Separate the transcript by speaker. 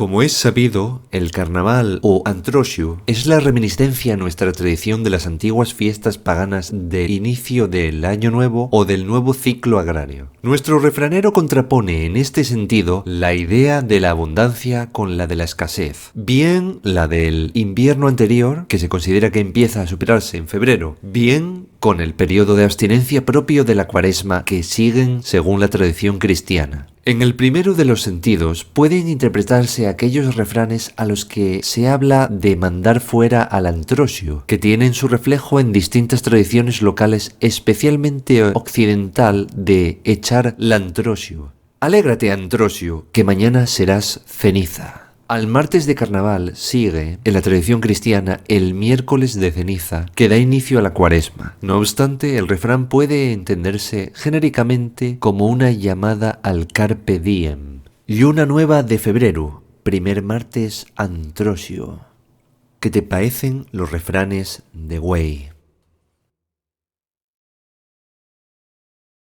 Speaker 1: Como es sabido, el carnaval o Antrosiu es la reminiscencia a nuestra tradición de las antiguas fiestas paganas del inicio del Año Nuevo o del nuevo ciclo agrario. Nuestro refranero contrapone en este sentido la idea de la abundancia con la de la escasez, bien la del invierno anterior, que se considera que empieza a superarse en febrero, bien con el periodo de abstinencia propio de la Cuaresma que siguen según la tradición cristiana. En el primero de los sentidos pueden interpretarse aquellos refranes a los que se habla de mandar fuera al Antrosiu, que tienen su reflejo en distintas tradiciones locales, especialmente occidental, de echar l'Antrosiu. Alégrate, Antrosiu, que mañana serás ceniza. Al martes de carnaval sigue, en la tradición cristiana, el miércoles de ceniza, que da inicio a la Cuaresma. No obstante, el refrán puede entenderse genéricamente como una llamada al carpe diem. Lluna nueva de febrero, primer martes Antrosiu. ¿Qué te parecen los refranes de Güell?